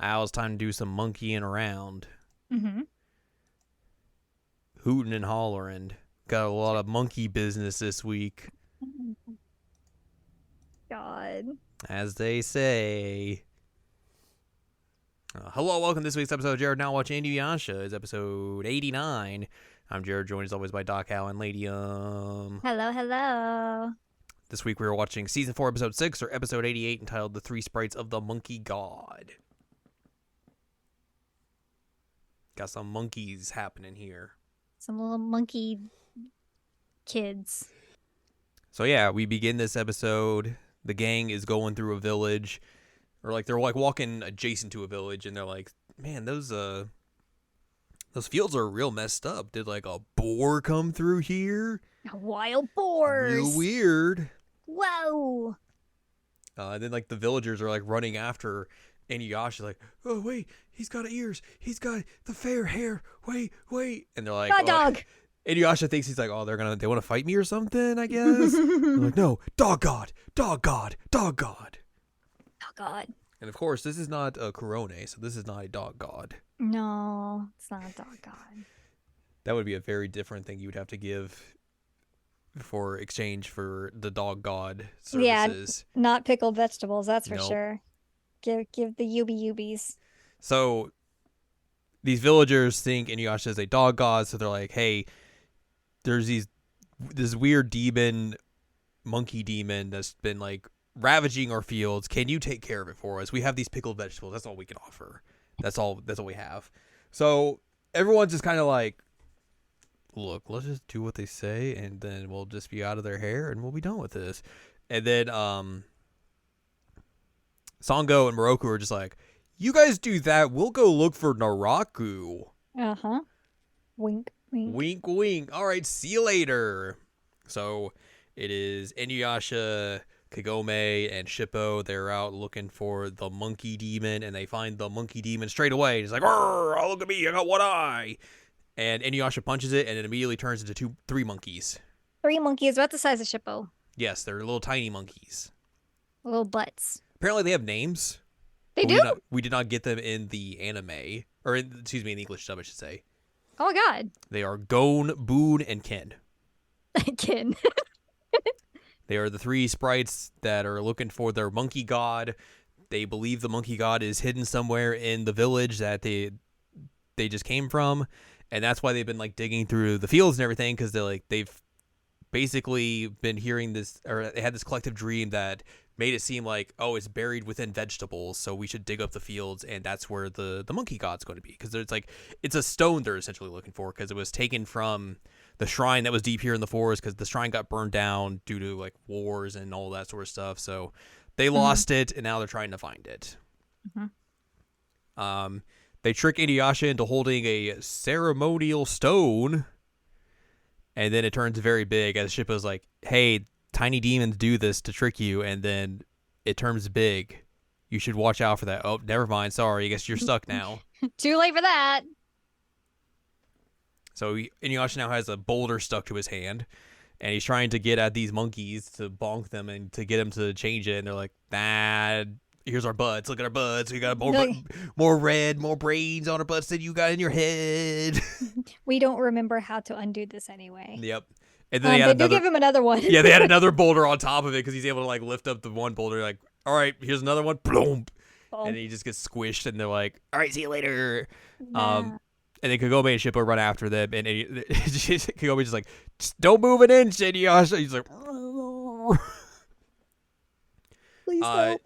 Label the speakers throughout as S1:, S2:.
S1: Now it's time to do some monkeying around.
S2: Mm-hmm.
S1: Hooting and hollering. Got a lot of monkey business this week.
S2: God.
S1: As they say. Hello, welcome to this week's episode of Jared Now Watching Inuyasha. It's episode 89. I'm Jared, joined as always by Doc Hal and Lady
S2: Hello.
S1: This week we were watching Season 4, Episode 6, or Episode 88, entitled The Three Sprites of the Monkey God. Got some monkeys happening here.
S2: Some little monkey kids.
S1: So yeah, we begin this episode. The gang is going through a village. Or they're walking adjacent to a village, and they're like, man, those fields are real messed up. Did a boar come through here?
S2: Wild boars.
S1: Real weird.
S2: Whoa.
S1: And then the villagers are running after Inuyasha, like, oh wait, he's got ears, he's got the fair hair, wait, and they're like,
S2: God, dog.
S1: Inuyasha thinks he's like, oh, they want to fight me or something, I guess. They're like, no, dog god.
S2: Oh God.
S1: And of course, this is not a Kurone, so this is not a dog god.
S2: No, it's not a dog god.
S1: That would be a very different thing you would have to give for exchange for the dog god services.
S2: Yeah, not pickled vegetables, that's for
S1: Nope.
S2: sure. Give the Yubies.
S1: So these villagers think Inuyasha is a dog god, so they're like, hey, there's this weird monkey demon that's been ravaging our fields. Can you take care of it for us? We have these pickled vegetables. That's all we can offer. That's all we have. So everyone's just kind of like, look, let's just do what they say, and then we'll just be out of their hair, and we'll be done with this. And then Sango and Moroku are just like, you guys do that, we'll go look for Naraku.
S2: Uh-huh. Wink, wink.
S1: Wink, wink. All right, see you later. So it is Inuyasha, Kagome, and Shippo. They're out looking for the monkey demon, and they find the monkey demon straight away. He's like, oh, look at me, I got one eye. And Inuyasha punches it, and it immediately turns into three monkeys.
S2: 3 monkeys about the size of Shippo.
S1: Yes, they're little tiny monkeys.
S2: Little butts.
S1: Apparently they have names.
S2: They do?
S1: We did not get them in the anime. Or, in the English dub, I should say.
S2: Oh my God.
S1: They are Gon, Boon, and Ken.
S2: Ken.
S1: They are the three sprites that are looking for their monkey god. They believe the monkey god is hidden somewhere in the village that they just came from. And that's why they've been digging through the fields and everything, because they've basically been hearing this, or they had this collective dream that made it seem like, oh, it's buried within vegetables, so we should dig up the fields, and that's where the monkey god's going to be, because it's a stone they're essentially looking for, because it was taken from the shrine that was deep here in the forest, because the shrine got burned down due to wars and all that sort of stuff. So they lost it, and now they're trying to find it. They trick Inuyasha into holding a ceremonial stone, and then it turns very big as Shippo's like, hey, tiny demons do this to trick you, and then it turns big. You should watch out for that. Oh, never mind. Sorry, I guess you're stuck now.
S2: Too late for that.
S1: So Inuyasha now has a boulder stuck to his hand, and he's trying to get at these monkeys to bonk them and to get them to change it, and they're like, nah, here's our butts. Look at our butts. We got more red, more brains on our butts than you got in your head.
S2: We don't remember how to undo this anyway.
S1: Yep. And then
S2: they do give him another one.
S1: Yeah, they had another boulder on top of it because he's able to lift up the one boulder. All right, here's another one. Boom. And then he just gets squished, and they're like, all right, see you later.
S2: Nah.
S1: And then Kagome and Shippo run after them, and Kagome's just like, just don't move an inch, Inuyasha. He's like,
S2: Please help.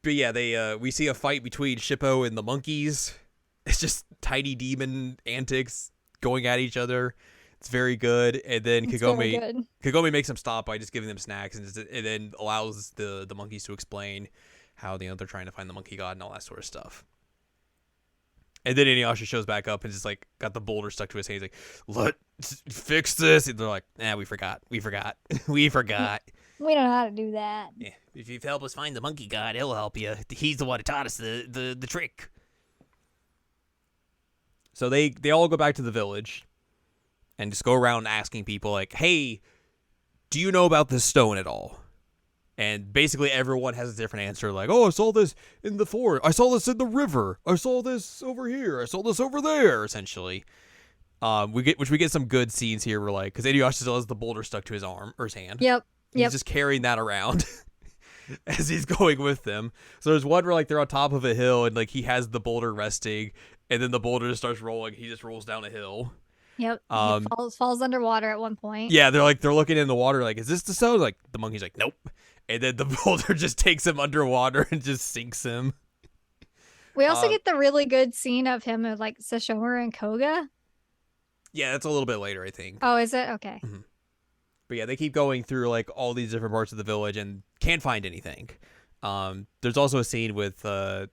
S1: But yeah, we see a fight between Shippo and the monkeys. It's just tiny demon antics going at each other. It's very good. And then Kagome makes them stop by just giving them snacks, and then allows the monkeys to explain how they're trying to find the monkey god and all that sort of stuff. And then Inuyasha shows back up and just got the boulder stuck to his hand. He's like, let's fix this. And they're like, we forgot. We forgot.
S2: We don't know how to do that.
S1: Yeah. If you help us find the monkey god, he'll help you. He's the one who taught us the trick. So they all go back to the village and just go around asking people hey, do you know about this stone at all? And basically everyone has a different answer. Like, oh, I saw this in the forest. I saw this in the river. I saw this over here. I saw this over there, essentially. We get some good scenes here where, like, because Inuyasha still has the boulder stuck to his arm or his hand.
S2: Yep.
S1: He's just carrying that around as he's going with them. So there's one where, like, they're on top of a hill and, like, he has the boulder resting, and then the boulder just starts rolling. He just rolls down a hill.
S2: Yep. He falls underwater at one point.
S1: Yeah, they're looking in the water like, is this the stone? Like, the monkey's like, nope. And then the boulder just takes him underwater and just sinks him.
S2: We also get the really good scene of him with, like, Sesshomaru and Koga.
S1: Yeah, that's a little bit later, I think.
S2: Oh, is it? Okay.
S1: Mm-hmm. But yeah, they keep going through, like, all these different parts of the village and can't find anything. There's also a scene with Songo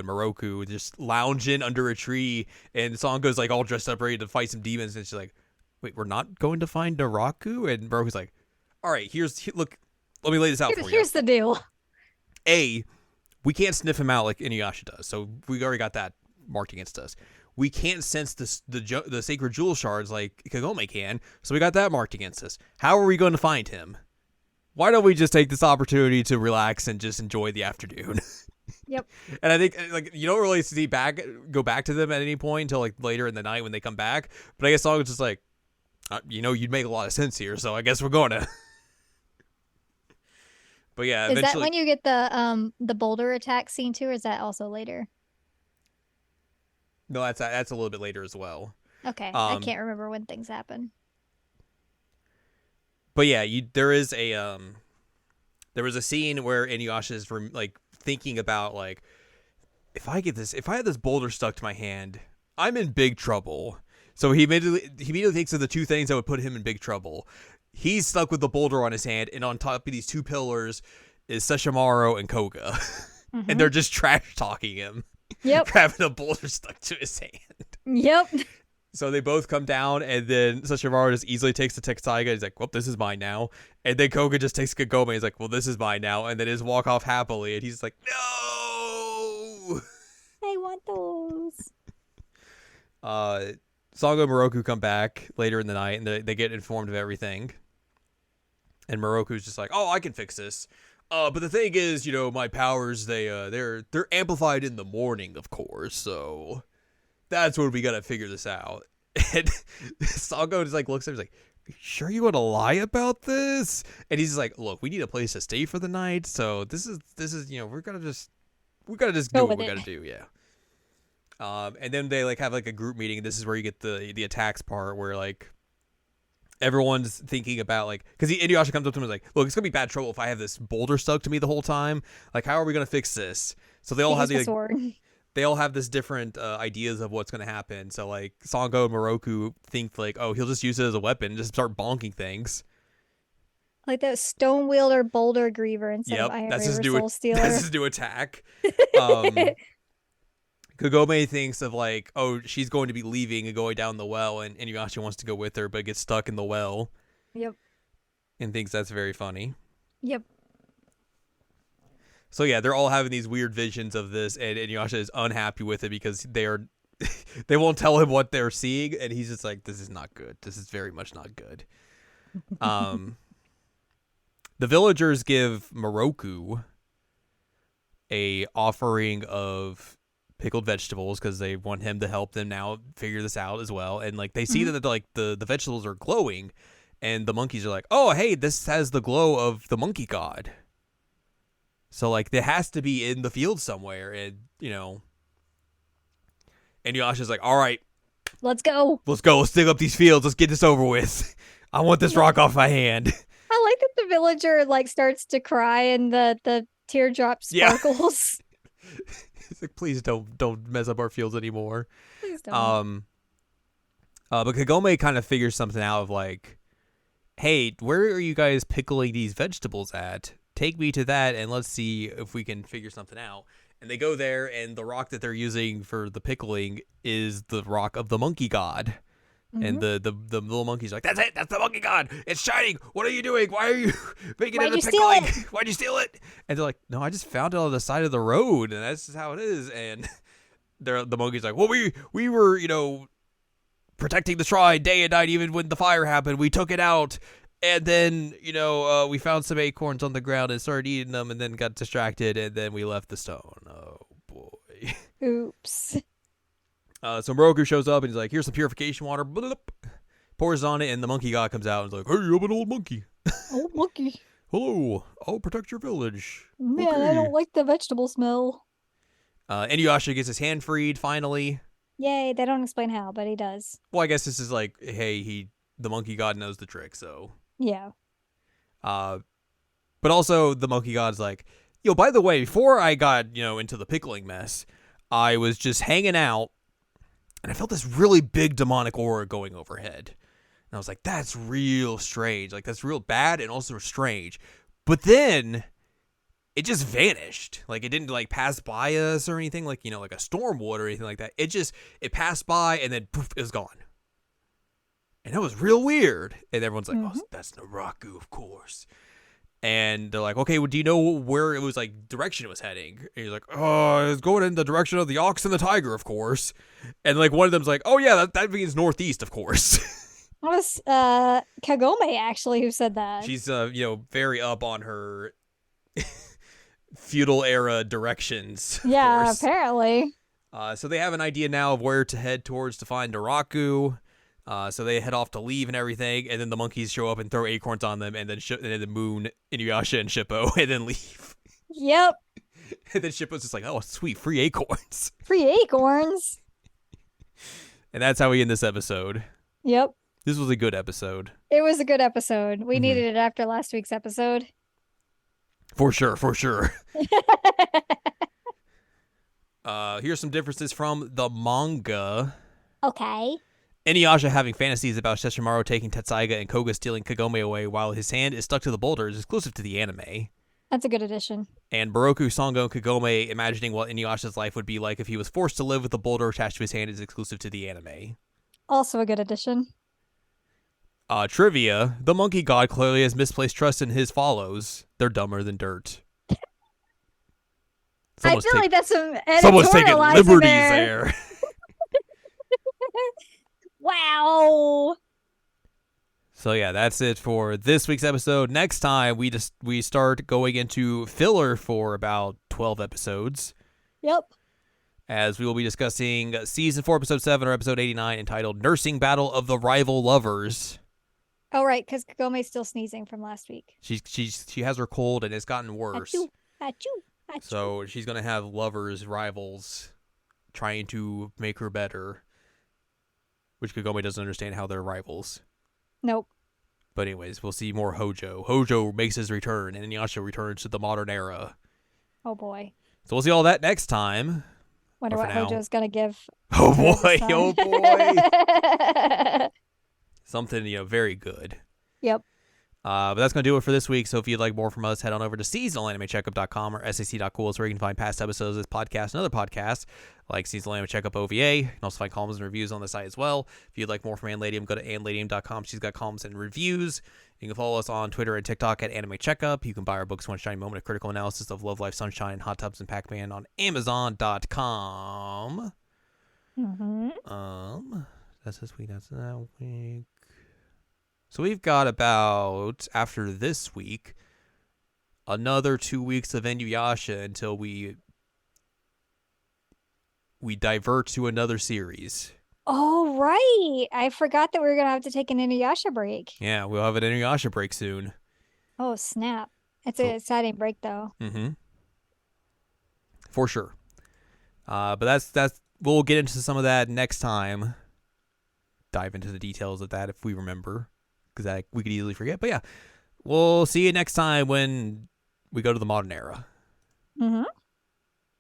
S1: and Moroku just lounging under a tree, and Songo's, like, all dressed up ready to fight some demons, and she's like, wait, we're not going to find Naraku? And Moroku's like, all right, look, let me lay this out for you.
S2: Here's the deal.
S1: A, we can't sniff him out like Inuyasha does, so we already got that marked against us. We can't sense the sacred jewel shards like Kagome can, so we got that marked against us. How are we going to find him? Why don't we just take this opportunity to relax and just enjoy the afternoon?
S2: Yep.
S1: And I think, like, you don't really go back to them at any point until, like, later in the night when they come back. But I guess Song was just like, you'd make a lot of sense here, so I guess we're going to. But yeah,
S2: eventually... Is that when you get the boulder attack scene too, or is that also later?
S1: No, that's a little bit later as well.
S2: Okay, I can't remember when things happen.
S1: But yeah, there was a scene where Inuyasha is like thinking about, like, if I had this boulder stuck to my hand, I'm in big trouble. So he immediately thinks of the two things that would put him in big trouble. He's stuck with the boulder on his hand, and on top of these two pillars is Sesshomaru and Koga. Mm-hmm. And they're just trash talking him.
S2: Yep.
S1: Having a boulder stuck to his hand.
S2: Yep.
S1: So they both come down, and then Sesshomaru just easily takes the Tetsaiga. He's like, well, this is mine now. And then Koga just takes Kagome. He's like, well, this is mine now. And then just walk off happily. And he's like, no!
S2: I want those.
S1: Songo and Moroku come back later in the night, and they get informed of everything. And Moroku's just like, oh, I can fix this. But the thing is, my powers, they're amplified in the morning, of course, so that's when we gotta figure this out. And Songo just, like, looks at him, he's like, are you sure you want to lie about this? And he's just like, look, we need a place to stay for the night, so this is we gotta just do what we gotta do, yeah. And then they, like, have, like, a group meeting, and this is where you get the attacks part, where, like, everyone's thinking about, like, because Inuyasha comes up to him and is like, look, it's gonna be bad trouble if I have this boulder stuck to me the whole time. Like, how are we gonna fix this? So they all have they all have this different ideas of what's gonna happen. So, like, Songo and Moroku think, like, oh, he'll just use it as a weapon and just start bonking things.
S2: Like that stone wielder boulder griever instead of Iron River Soul Stealer.
S1: That's his new attack. Kagome thinks of, like, oh, she's going to be leaving and going down the well, and Inuyasha wants to go with her, but gets stuck in the well.
S2: Yep.
S1: And thinks that's very funny.
S2: Yep.
S1: So yeah, they're all having these weird visions of this, and Inuyasha is unhappy with it because they won't tell him what they're seeing, and he's just like, this is not good. This is very much not good. The villagers give Moroku a offering of pickled vegetables because they want him to help them now figure this out as well. And, like, they see that, like, the vegetables are glowing, and the monkeys are like, oh, hey, this has the glow of the monkey god. So, like, it has to be in the field somewhere. And, and Yasha's like, all right.
S2: Let's go.
S1: Let's dig up these fields. Let's get this over with. I want this rock off my hand.
S2: I like that the villager, like, starts to cry and the teardrop sparkles.
S1: Yeah. He's like, please don't mess up our fields anymore.
S2: Please don't.
S1: But Kagome kind of figures something out of, like, hey, where are you guys pickling these vegetables at? Take me to that, and let's see if we can figure something out. And they go there, and the rock that they're using for the pickling is the rock of the monkey god. Mm-hmm. And the little monkey's like, that's it, that's the monkey god. It's shining. What are you doing? Why are you making it into pickling? Why'd you steal it? And they're like, no, I just found it on the side of the road, and that's just how it is. And the monkey's like, well, we were, protecting the shrine day and night, even when the fire happened. We took it out. And then, we found some acorns on the ground and started eating them and then got distracted and then we left the stone. Oh, boy.
S2: Oops.
S1: So Moroku shows up and he's like, here's some purification water. Bloop. Pours on it and the monkey god comes out and is like, hey, I'm an old monkey.
S2: Old monkey.
S1: Hello, I'll protect your village.
S2: Man,
S1: okay.
S2: I don't like the vegetable smell.
S1: Inuyasha gets his hand freed finally.
S2: Yay, they don't explain how, but he does.
S1: Well, I guess this is like, hey, the monkey god knows the trick, so.
S2: Yeah.
S1: But also the monkey god's like, yo, by the way, before I got, into the pickling mess, I was just hanging out and I felt this really big demonic aura going overhead. And I was like, that's real strange. Like, that's real bad and also strange. But then it just vanished. Like, it didn't, like, pass by us or anything like, like a storm would or anything like that. It passed by and then poof, it was gone. And it was real weird. And everyone's like, oh, that's Naraku, of course. And they're like, okay, well, do you know where it was, like, direction it was heading? And he's like, oh, it's going in the direction of the ox and the tiger, of course. And, like, one of them's like, oh, yeah, that means northeast, of course.
S2: It was Kagome, actually, who said that.
S1: She's, very up on her feudal era directions.
S2: Yeah, apparently.
S1: So they have an idea now of where to head towards to find Naraku. So they head off to leave and everything, and then the monkeys show up and throw acorns on them, and then and then Moon, Inuyasha, and Shippo, and then leave.
S2: Yep.
S1: And then Shippo's just like, oh, sweet, free acorns.
S2: Free acorns.
S1: And that's how we end this episode.
S2: Yep.
S1: This was a good episode.
S2: It was a good episode. We needed it after last week's episode.
S1: For sure. Here's some differences from the manga.
S2: Okay.
S1: Inuyasha having fantasies about Sesshomaru taking Tetsaiga and Koga stealing Kagome away while his hand is stuck to the boulder is exclusive to the anime.
S2: That's a good addition.
S1: And Baroku, Sango, and Kagome imagining what Inuyasha's life would be like if he was forced to live with the boulder attached to his hand is exclusive to the anime.
S2: Also a good addition.
S1: Trivia, the monkey god clearly has misplaced trust in his follows. They're dumber than dirt.
S2: I feel like that's some
S1: someone's taking liberties
S2: there. Wow.
S1: So yeah, that's it for this week's episode. Next time we start going into filler for about 12 episodes.
S2: Yep.
S1: As we will be discussing season 4, episode 7, or episode 89, entitled "Nursing Battle of the Rival Lovers."
S2: Oh right, because Kagome's still sneezing from last week.
S1: She has her cold and it's gotten worse.
S2: Achoo.
S1: So she's gonna have lovers, rivals, trying to make her better. Which Kagome doesn't understand how they're rivals.
S2: Nope.
S1: But anyways, we'll see more Hojo. Hojo makes his return, and Inuyasha returns to the modern era.
S2: Oh boy.
S1: So we'll see all that next time.
S2: Wonder what Hojo's gonna give.
S1: Oh boy. Something, very good.
S2: Yep.
S1: But that's going to do it for this week. So if you'd like more from us, head on over to seasonalanimecheckup.com or sac.cool. It's where you can find past episodes of this podcast and other podcasts like Seasonal Anime Checkup OVA. You can also find columns and reviews on the site as well. If you'd like more from Anladium, go to anladium.com. She's got columns and reviews. You can follow us on Twitter and TikTok at Anime Checkup. You can buy our books, One Shiny Moment, a critical analysis of Love, Life, Sunshine, and Hot Tubs and Pac-Man on Amazon.com. That's this week. That's that week. So we've got about, after this week, another 2 weeks of Inuyasha until we divert to another series.
S2: Oh, right. I forgot that we were going to have to take an Inuyasha break.
S1: Yeah, we'll have an Inuyasha break soon.
S2: Oh, snap. It's an exciting break, though.
S1: Mm-hmm. For sure. But that's we'll get into some of that next time. Dive into the details of that if we remember. Because we could easily forget. But yeah, we'll see you next time when we go to the modern era.
S2: Mm-hmm.